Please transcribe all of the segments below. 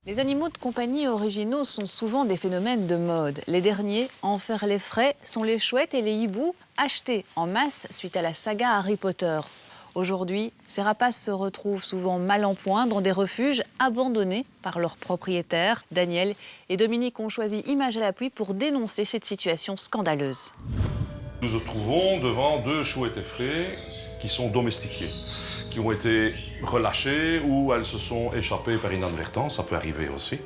Les animaux de compagnie originaux sont souvent des phénomènes de mode. Les derniers à en faire les frais sont les chouettes et les hiboux, achetés en masse suite à la saga Harry Potter. Aujourd'hui, ces rapaces se retrouvent souvent mal en point dans des refuges abandonnés par leurs propriétaires. Daniel et Dominique ont choisi Images à l'appui pour dénoncer cette situation scandaleuse. Nous nous trouvons devant deux chouettes effraies qui sont domestiquées, qui ont été relâchées ou elles se sont échappées par inadvertance, ça peut arriver aussi.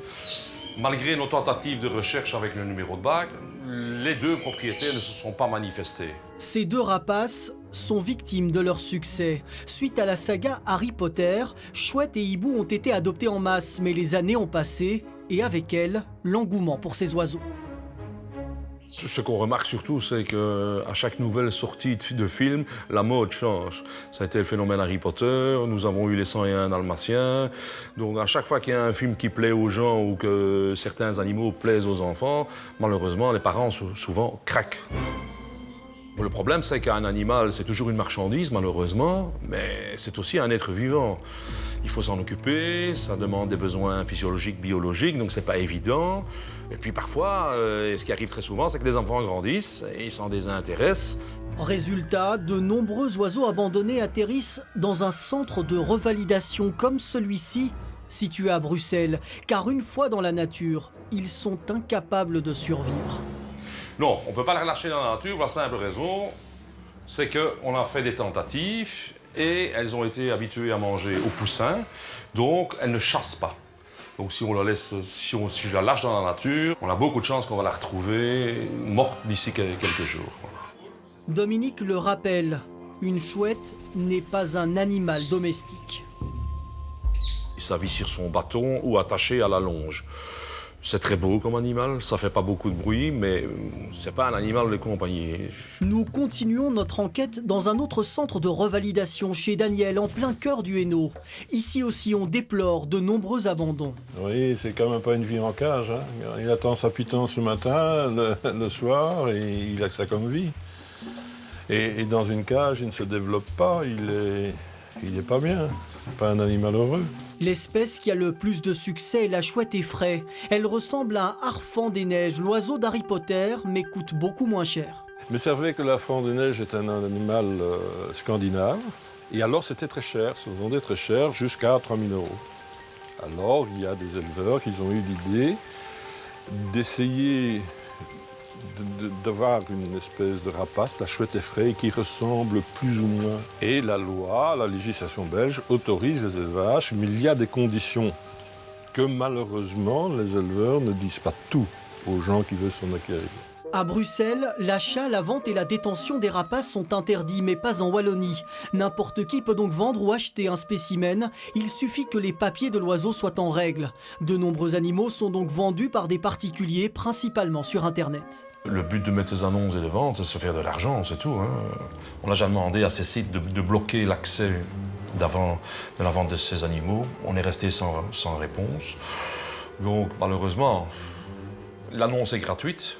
Malgré nos tentatives de recherche avec le numéro de bague, les deux propriétaires ne se sont pas manifestés. Ces deux rapaces sont victimes de leur succès. Suite à la saga Harry Potter, chouettes et hiboux ont été adoptés en masse, mais les années ont passé et avec elles, l'engouement pour ces oiseaux. Ce qu'on remarque surtout, c'est qu'à chaque nouvelle sortie de film, la mode change. Ça a été le phénomène Harry Potter, nous avons eu les 101 Dalmatiens. Donc à chaque fois qu'il y a un film qui plaît aux gens ou que certains animaux plaisent aux enfants, malheureusement, les parents souvent craquent. Le problème, c'est qu'un animal, c'est toujours une marchandise, malheureusement, mais c'est aussi un être vivant. Il faut s'en occuper, ça demande des besoins physiologiques, biologiques, donc c'est pas évident. Et puis parfois, ce qui arrive très souvent, c'est que les enfants grandissent et ils s'en désintéressent. Résultat, de nombreux oiseaux abandonnés atterrissent dans un centre de revalidation comme celui-ci, situé à Bruxelles, car une fois dans la nature, ils sont incapables de survivre. Non, on ne peut pas les relâcher dans la nature pour la simple raison, c'est qu'on a fait des tentatives et elles ont été habituées à manger au poussin, donc elles ne chassent pas. Donc si on la laisse, si je la lâche dans la nature, on a beaucoup de chances qu'on va la retrouver morte d'ici quelques jours. Dominique le rappelle, une chouette n'est pas un animal domestique. Ça vit sur son bâton ou attaché à la longe. C'est très beau comme animal, ça fait pas beaucoup de bruit, mais c'est pas un animal de compagnie. Nous continuons notre enquête dans un autre centre de revalidation chez Daniel, en plein cœur du Hainaut. Ici aussi, on déplore de nombreux abandons. Oui, c'est quand même pas une vie en cage, hein. Il attend sa pitance le matin, le soir, et il a que ça comme vie. Et dans une cage, il ne se développe pas, il est pas bien. C'est pas un animal heureux. L'espèce qui a le plus de succès est la chouette effraie. Elle ressemble à un harfang des neiges, l'oiseau d'Harry Potter, mais coûte beaucoup moins cher. Mais c'est vrai que la harfang des neiges est un animal scandinave. Et alors c'était très cher, ça se vendait très cher, jusqu'à 3 000 €. Alors il y a des éleveurs qui ont eu l'idée d'essayer d'avoir une espèce de rapace, la chouette effraie, qui ressemble plus ou moins. Et la loi, la législation belge autorise les élevages, mais il y a des conditions que malheureusement les éleveurs ne disent pas tout aux gens qui veulent s'en acquérir. À Bruxelles, l'achat, la vente et la détention des rapaces sont interdits, mais pas en Wallonie. N'importe qui peut donc vendre ou acheter un spécimen. Il suffit que les papiers de l'oiseau soient en règle. De nombreux animaux sont donc vendus par des particuliers, principalement sur Internet. Le but de mettre ces annonces et de vendre, c'est de se faire de l'argent, c'est tout. Hein. On n'a jamais demandé à ces sites de bloquer l'accès de la vente de ces animaux. On est resté sans réponse. Donc malheureusement, l'annonce est gratuite.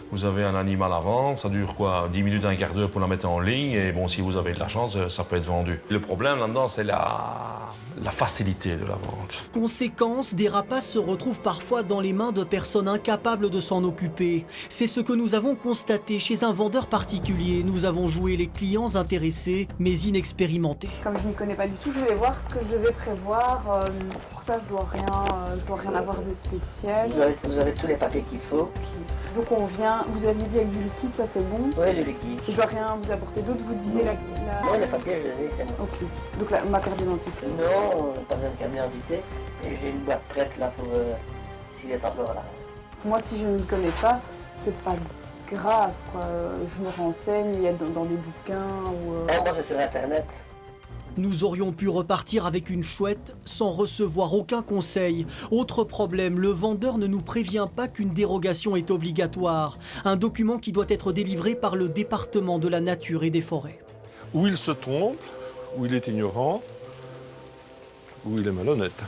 Vous avez un animal à vendre, ça dure quoi, 10 minutes, un quart d'heure pour la mettre en ligne, et bon, si vous avez de la chance, ça peut être vendu. Le problème là-dedans, c'est la facilité de la vente. Conséquence, des rapaces se retrouvent parfois dans les mains de personnes incapables de s'en occuper. C'est ce que nous avons constaté chez un vendeur particulier. Nous avons joué les clients intéressés, mais inexpérimentés. Comme je m'y connais pas du tout, je voulais voir ce que je devais prévoir. Pour ça, je dois rien avoir de spécial. Vous avez tous les papiers qu'il faut. Donc on vient, vous aviez dit avec du liquide, ça c'est bon. Oui, le liquide. Je dois rien vous apporter d'autre, vous disiez la... Non, les papiers, je les ai, c'est bon. Ok, donc ma carte d'identité. Non, pas besoin de carte d'identité. Et j'ai une boîte prête là pour s'il est encore là. Moi, si je ne connais pas, c'est pas grave, quoi. Je me renseigne, il y a dans des bouquins ou... Moi, c'est sur Internet. Nous aurions pu repartir avec une chouette sans recevoir aucun conseil. Autre problème, le vendeur ne nous prévient pas qu'une dérogation est obligatoire. Un document qui doit être délivré par le département de la nature et des forêts. Ou il se trompe, ou il est ignorant, ou il est malhonnête.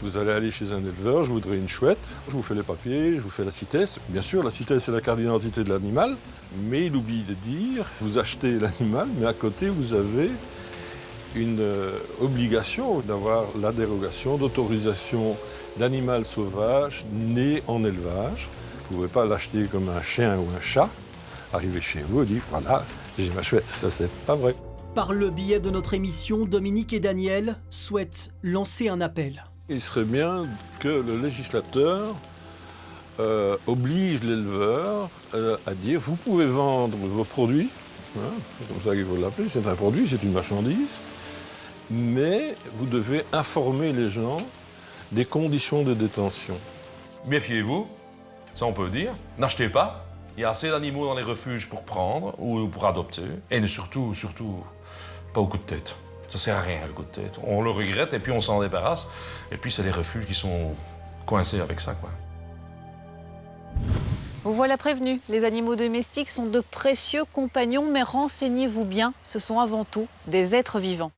Vous allez aller chez un éleveur, je voudrais une chouette, je vous fais les papiers, je vous fais la CITES. Bien sûr, la CITES, c'est la carte d'identité de l'animal, mais il oublie de dire, vous achetez l'animal, mais à côté, vous avez une obligation d'avoir la dérogation d'autorisation d'animal sauvage né en élevage. Vous ne pouvez pas l'acheter comme un chien ou un chat, arriver chez vous et dire voilà, j'ai ma chouette. Ça, c'est pas vrai. Par le biais de notre émission, Dominique et Daniel souhaitent lancer un appel. Il serait bien que le législateur oblige l'éleveur à dire vous pouvez vendre vos produits, hein, c'est comme ça qu'il faut l'appeler, c'est un produit, c'est une marchandise, mais vous devez informer les gens des conditions de détention. Méfiez-vous, ça on peut dire. N'achetez pas. Il y a assez d'animaux dans les refuges pour prendre ou pour adopter. Et surtout, pas au coup de tête. Ça sert à rien, le coup de tête. On le regrette et puis on s'en débarrasse. Et puis c'est les refuges qui sont coincés avec ça, quoi. Vous voilà prévenu, les animaux domestiques sont de précieux compagnons, mais renseignez-vous bien, ce sont avant tout des êtres vivants.